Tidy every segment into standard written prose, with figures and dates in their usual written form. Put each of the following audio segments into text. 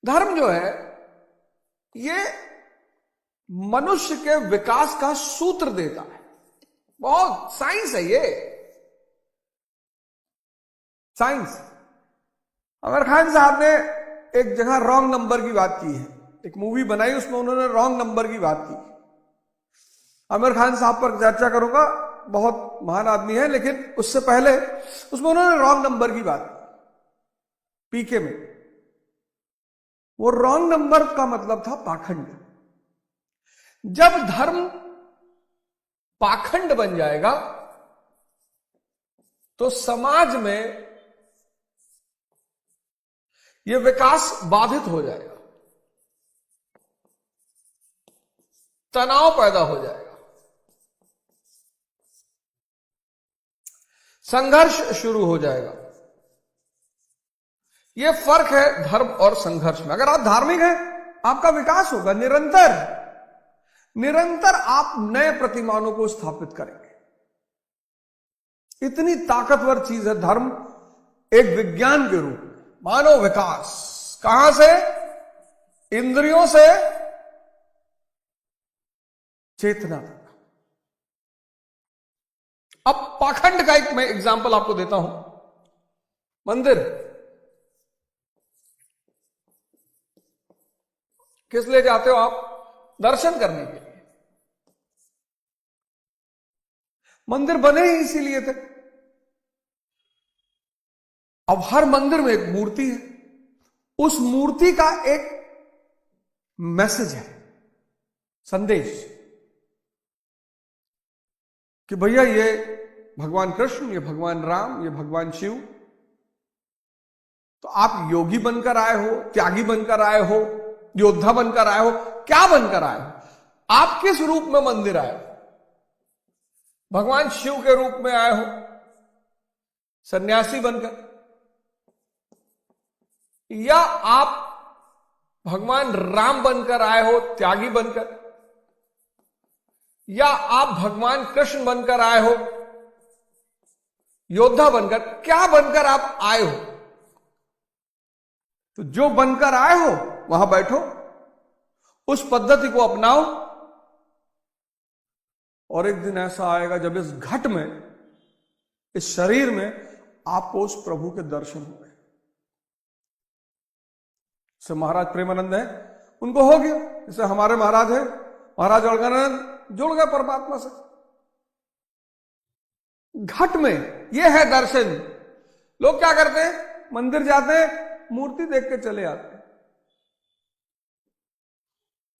धर्म जो है ये मनुष्य के विकास का सूत्र देता है। बहुत साइंस है ये, साइंस। आमिर खान साहब ने एक जगह रॉन्ग नंबर की बात की है, एक मूवी बनाई उसमें उन्होंने रॉन्ग नंबर की बात की। आमिर खान साहब पर चर्चा करूंगा, बहुत महान आदमी है, लेकिन उससे पहले उसमें उन्होंने रॉन्ग नंबर की बात की पीके में। वो रॉन्ग नंबर का मतलब था पाखंड। जब धर्म पाखंड बन जाएगा तो समाज में यह विकास बाधित हो जाएगा, तनाव पैदा हो जाएगा, संघर्ष शुरू हो जाएगा। यह फर्क है धर्म और संघर्ष में। अगर आप धार्मिक हैं आपका विकास होगा निरंतर, निरंतर आप नए प्रतिमानों को स्थापित करेंगे। इतनी ताकतवर चीज है धर्म, एक विज्ञान के रूप में। मानव विकास कहां से? इंद्रियों से चेतना तक। अब पाखंड का एक मैं एग्जांपल आपको देता हूं। मंदिर किस लिए जाते हो आप? दर्शन करने के लिए। मंदिर बने ही इसीलिए थे। अब हर मंदिर में एक मूर्ति है, उस मूर्ति का एक मैसेज है, संदेश, कि भैया ये भगवान कृष्ण, ये भगवान राम, ये भगवान शिव। तो आप योगी बनकर आए हो, त्यागी बनकर आए हो, योद्धा बनकर आए हो, क्या बनकर आए हो? आप किस रूप में मंदिर आए हो? भगवान शिव के रूप में आए हो, सन्यासी बनकर, या आप भगवान राम बनकर आए हो, त्यागी बनकर, या आप भगवान कृष्ण बनकर आए हो, योद्धा बनकर? क्या बनकर आप आए हो? तो जो बनकर आए हो वहां बैठो, उस पद्धति को अपनाओ, और एक दिन ऐसा आएगा जब इस घट में, इस शरीर में आपको उस प्रभु के दर्शन होंगे। जैसे महाराज प्रेमानंद है, उनको हो गया। जैसे हमारे महाराज है, महाराज अलगानंद जुड़ गए परमात्मा से। घट में यह है दर्शन। लोग क्या करते हैं? मंदिर जाते हैं, मूर्ति देख के चले आते हैं।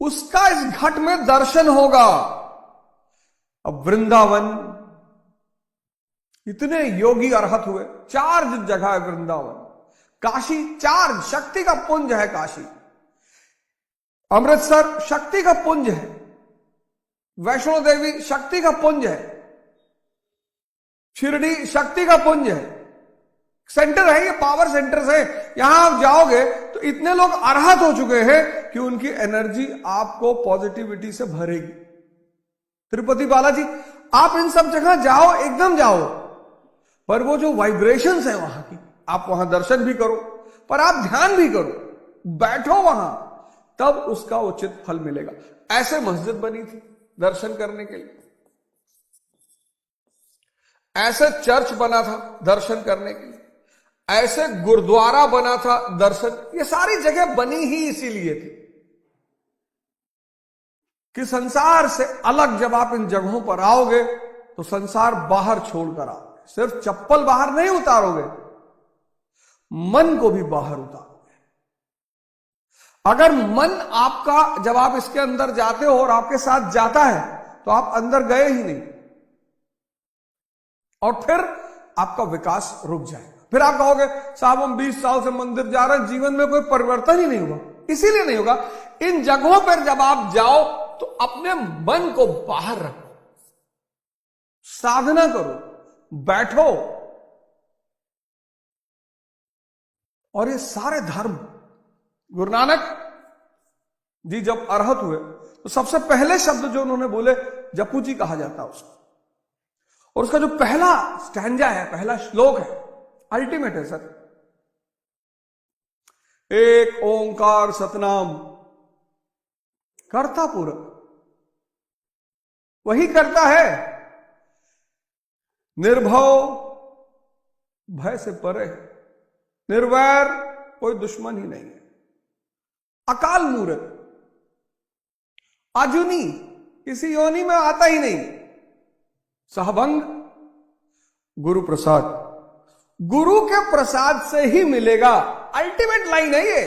उसका इस घट में दर्शन होगा। अब वृंदावन, इतने योगी अरहत हुए, 4 जगह है वृंदावन। काशी 4 शक्ति का पुंज है काशी। अमृतसर शक्ति का पुंज है। वैष्णो देवी शक्ति का पुंज है। शिरडी शक्ति का पुंज है। सेंटर है ये, पावर सेंटर्स है। यहां आप जाओगे तो इतने लोग अरहत हो चुके हैं कि उनकी एनर्जी आपको पॉजिटिविटी से भरेगी। तिरुपति बालाजी, आप इन सब जगह जाओ, एकदम जाओ, पर वो जो वाइब्रेशंस है वहां की, आप वहां दर्शन भी करो, पर आप ध्यान भी करो, बैठो वहां, तब उसका उचित फल मिलेगा। ऐसे मस्जिद बनी थी दर्शन करने के लिए, ऐसे चर्च बना था दर्शन करने के लिए, ऐसे गुरुद्वारा बना था दर्शन। ये सारी जगह बनी ही इसीलिए थी कि संसार से अलग जब आप इन जगहों पर आओगे तो संसार बाहर छोड़कर आओगे। सिर्फ चप्पल बाहर नहीं उतारोगे, मन को भी बाहर उतारोगे। अगर मन आपका, जब आप इसके अंदर जाते हो और आपके साथ जाता है, तो आप अंदर गए ही नहीं, और फिर आपका विकास रुक जाएगा। फिर आप कहोगे साहब हम 20 साल से मंदिर जा रहे हैं, जीवन में कोई परिवर्तन ही नहीं हुआ। इसीलिए नहीं होगा, इन जगहों पर जब आप जाओ तो अपने मन को बाहर रखो, साधना करो, बैठो। और ये सारे धर्म, गुरु नानक जी जब अरहत हुए तो सबसे पहले शब्द जो उन्होंने बोले, जपू जी कहा जाता है उसको। और उसका जो पहला स्टैंजा है, पहला श्लोक है, अल्टीमेट है सर। एक ओंकार सतनाम, कर्ता पूरक वही करता है। निर्भव, भय से परे, निर्वैर, कोई दुश्मन ही नहीं है। अकाल मूर्त, आजुनी, किसी योनि में आता ही नहीं। सहभंग, गुरु प्रसाद, गुरु के प्रसाद से ही मिलेगा। अल्टीमेट लाइन है ये।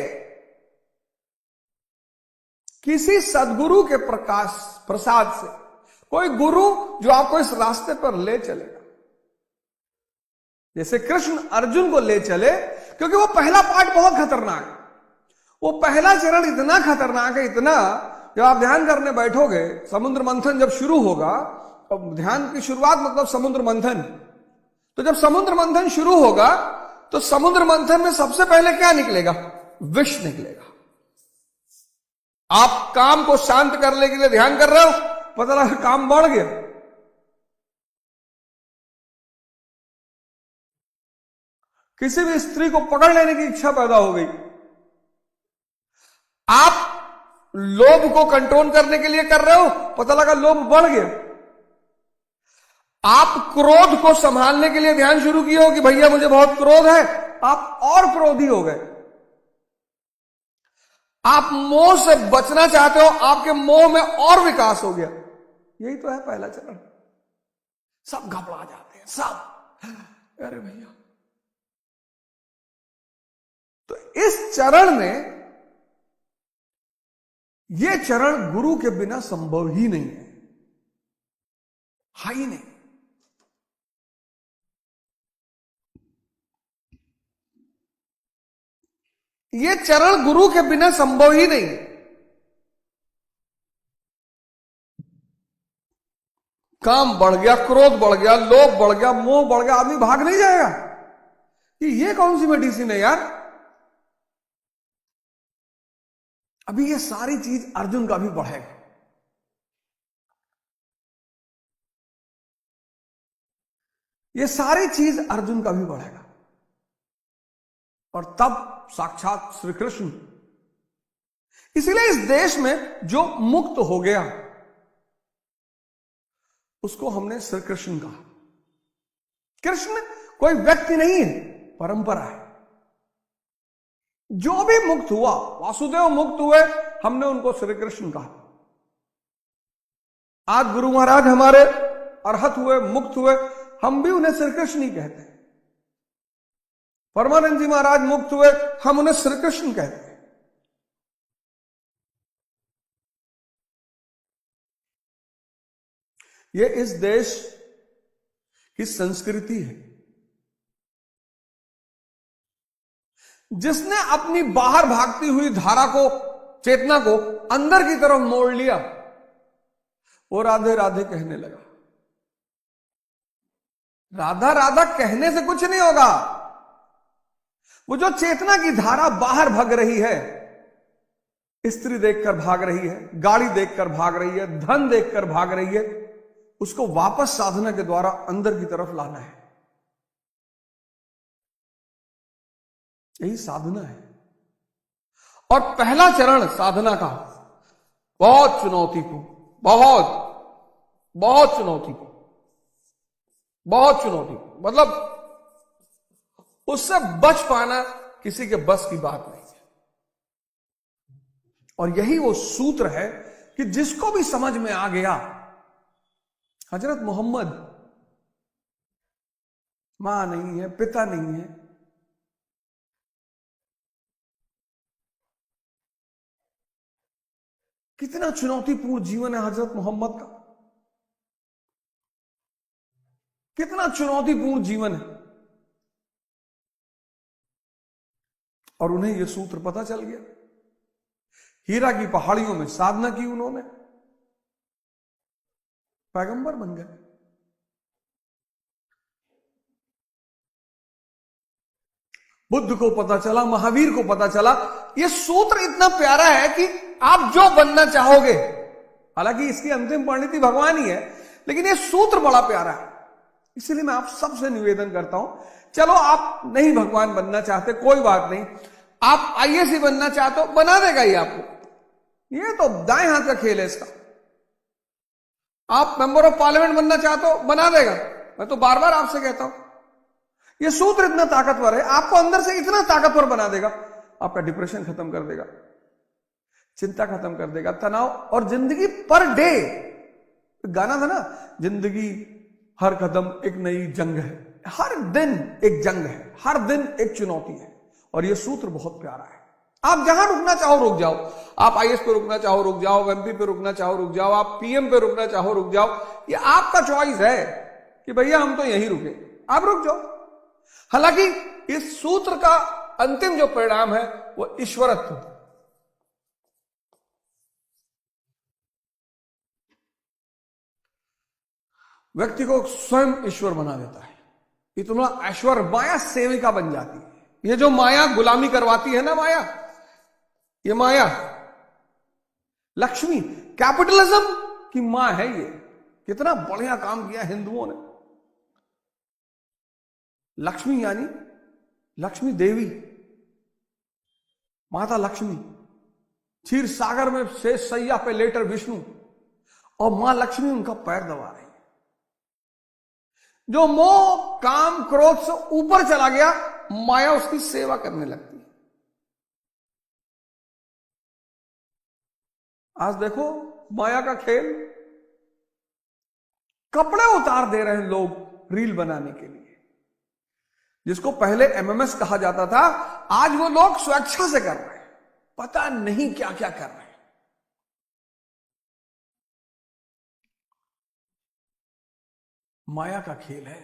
किसी सदगुरु के प्रसाद से, कोई गुरु जो आपको इस रास्ते पर ले चलेगा। जैसे कृष्ण अर्जुन को ले चले, क्योंकि वो पहला पार्ट बहुत खतरनाक है। वो पहला चरण इतना खतरनाक है, इतना, जब आप ध्यान करने बैठोगे, समुद्र मंथन जब शुरू होगा, अब ध्यान की शुरुआत मतलब समुद्र मंथन, तो जब समुद्र मंथन शुरू होगा तो समुद्र मंथन में सबसे पहले क्या निकलेगा? विष निकलेगा। आप काम को शांत करने के लिए ध्यान कर रहे हो, पता लगा काम बढ़ गया। किसी भी स्त्री को पकड़ लेने की इच्छा पैदा हो गई, आप लोभ को कंट्रोल करने के लिए कर रहे हो, पता लगा लोभ बढ़ गया। आप क्रोध को संभालने के लिए ध्यान शुरू किए हो कि भैया मुझे बहुत क्रोध है, आप और क्रोधी हो गए। आप मोह से बचना चाहते हो, आपके मोह में और विकास हो गया। यही तो है पहला चरण। सब घबरा जाते हैं, सब, अरे भैया। तो इस चरण में, यह चरण गुरु के बिना संभव ही नहीं है, ही नहीं। यह चरण गुरु के बिना संभव ही नहीं। काम बढ़ गया, क्रोध बढ़ गया, लोभ बढ़ गया, मोह बढ़ गया, आदमी भाग नहीं जाएगा कि ये कौन सी मेडिसिन है यार। अभी ये सारी चीज अर्जुन का भी बढ़ेगा। ये सारी चीज अर्जुन का भी बढ़ेगा, और तब साक्षात श्री कृष्ण। इसीलिए इस देश में जो मुक्त हो गया उसको हमने श्री कृष्ण कहा। कृष्ण कोई व्यक्ति नहीं है, परंपरा है। जो भी मुक्त हुआ, वासुदेव मुक्त हुए, हमने उनको श्री कृष्ण कहा। आज गुरु महाराज हमारे अरहत हुए, मुक्त हुए, हम भी उन्हें श्री कृष्ण ही कहते हैं। परमानंद जी महाराज मुक्त हुए, हम उन्हें श्री कृष्ण कहते हैं। ये इस देश की संस्कृति है। जिसने अपनी बाहर भागती हुई धारा को, चेतना को अंदर की तरफ मोड़ लिया, वो राधे राधे कहने लगा। राधा राधा कहने से कुछ नहीं होगा। वो जो चेतना की धारा बाहर भाग रही है, स्त्री देखकर भाग रही है, गाड़ी देखकर भाग रही है, धन देखकर भाग रही है, उसको वापस साधना के द्वारा अंदर की तरफ लाना है। यही साधना है। और पहला चरण साधना का बहुत चुनौतीपूर्ण, बहुत चुनौतीपूर्ण, बहुत चुनौतीपूर्ण, मतलब उससे बच पाना किसी के बस की बात नहीं है। और यही वो सूत्र है कि जिसको भी समझ में आ गया, हजरत मोहम्मद मां नहीं है, पिता नहीं है, कितना चुनौतीपूर्ण जीवन है हजरत मोहम्मद का, कितना चुनौतीपूर्ण जीवन है। और उन्हें यह सूत्र पता चल गया। हीरा की पहाड़ियों में साधना की उन्होंने, पैगंबर बन गए। बुद्ध को पता चला, महावीर को पता चला। यह सूत्र इतना प्यारा है कि आप जो बनना चाहोगे, हालांकि इसकी अंतिम परिणति भगवान ही है, लेकिन यह सूत्र बड़ा प्यारा है। इसलिए मैं आप सबसे निवेदन करता हूं, चलो आप नहीं भगवान बनना चाहते, कोई बात नहीं, आप आईएएस ही बनना चाहते हो, बना देगा ये आपको। ये तो दाएं हाथ का खेल है इसका। आप मेंबर ऑफ पार्लियामेंट बनना चाहते हो, बना देगा। मैं तो बार बार आपसे कहता हूं, ये सूत्र इतना ताकतवर है, आपको अंदर से इतना ताकतवर बना देगा, आपका डिप्रेशन खत्म कर देगा, चिंता खत्म कर देगा, तनाव। और जिंदगी पर डे, गाना था ना, जिंदगी हर कदम एक नई जंग है, हर दिन एक जंग है, हर दिन एक चुनौती है। और यह सूत्र बहुत प्यारा है। आप जहां रुकना चाहो रुक जाओ, आप आईएएस पे रुकना चाहो रुक जाओ, एमपी पे रुकना चाहो रुक जाओ, आप पीएम पे रुकना चाहो रुक जाओ, ये आपका चॉइस है कि भैया हम तो यहीं रुके, आप रुक जाओ। हालांकि इस सूत्र का अंतिम जो परिणाम है वो ईश्वरत्व। व्यक्ति को स्वयं ईश्वर बना देता है, इतना ऐश्वर्य, माया सेविका बन जाती है। ये जो माया गुलामी करवाती है ना, माया, ये माया लक्ष्मी कैपिटलिज्म की मां है। ये कितना बढ़िया काम किया हिंदुओं ने। लक्ष्मी यानी लक्ष्मी देवी, माता लक्ष्मी, क्षीर सागर में शेष सैया पे लेटर विष्णु, और मां लक्ष्मी उनका पैर दबा रही है। जो मोह काम क्रोध से ऊपर चला गया, माया उसकी सेवा करने लगती है। आज देखो माया का खेल, कपड़े उतार दे रहे हैं लोग रील बनाने के लिए। जिसको पहले एमएमएस कहा जाता था, आज वो लोग स्वेच्छा से कर रहे हैं, पता नहीं क्या क्या कर रहे हैं। माया का खेल है,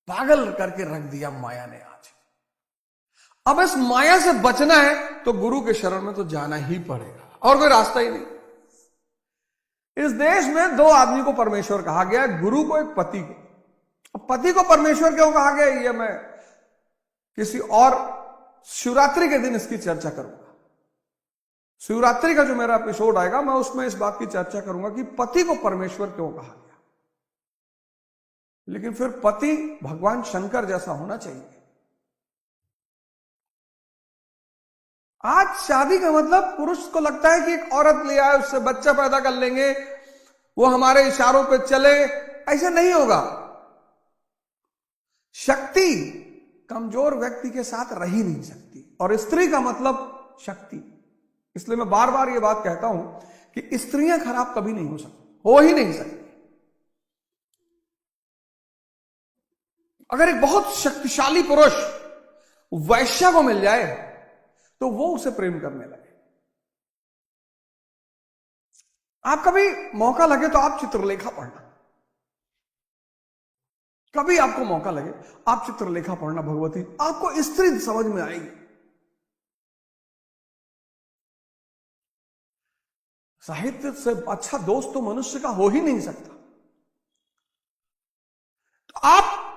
पागल करके रख दिया माया ने आज। अब इस माया से बचना है तो गुरु के शरण में तो जाना ही पड़ेगा, और कोई रास्ता ही नहीं। इस देश में दो आदमी को परमेश्वर कहा गया, गुरु को, एक पति को। अब पति को परमेश्वर क्यों कहा गया, ये मैं किसी और शिवरात्रि के दिन इसकी चर्चा करूंगा। शिवरात्रि का जो मेरा एपिसोड आएगा, मैं उसमें इस बात की चर्चा करूंगा कि पति को परमेश्वर क्यों कहा गया। लेकिन फिर पति भगवान शंकर जैसा होना चाहिए। आज शादी का मतलब, पुरुष को लगता है कि एक औरत ले आए, उससे बच्चा पैदा कर लेंगे, वो हमारे इशारों पे चले। ऐसा नहीं होगा। शक्ति कमजोर व्यक्ति के साथ रह ही नहीं सकती, और स्त्री का मतलब शक्ति। इसलिए मैं बार बार ये बात कहता हूं कि स्त्रियां खराब कभी नहीं हो सकती, हो ही नहीं सकती। अगर एक बहुत शक्तिशाली पुरुष वैश्या को मिल जाए तो वो उसे प्रेम करने लगे। आप कभी मौका लगे तो आप चित्रलेखा पढ़ना, कभी आपको मौका लगे आप चित्रलेखा पढ़ना भगवती, आपको स्त्री समझ में आएगी। साहित्य से अच्छा दोस्त तो मनुष्य का हो ही नहीं सकता। तो आप,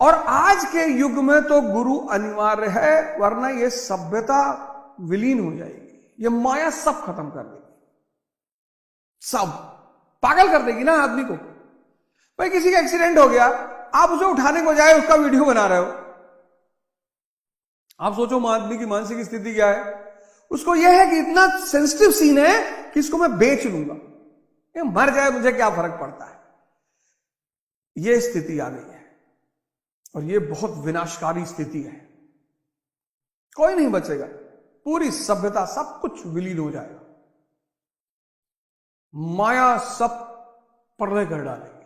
और आज के युग में तो गुरु अनिवार्य है, वरना ये सभ्यता विलीन हो जाएगी। ये माया सब खत्म कर देगी, सब पागल कर देगी ना आदमी को। भाई किसी का एक्सीडेंट हो गया, आप उसे उठाने को जाए, उसका वीडियो बना रहे हो। आप सोचो आदमी की मानसिक स्थिति क्या है। उसको यह है कि इतना सेंसिटिव सीन है कि इसको मैं बेच लूंगा, ये मर जाए मुझे क्या फर्क पड़ता है। यह स्थिति आ गई है, और यह बहुत विनाशकारी स्थिति है। कोई नहीं बचेगा, पूरी सभ्यता सब कुछ विलीन हो जाएगा। माया सब प्रलय कर डालेगी।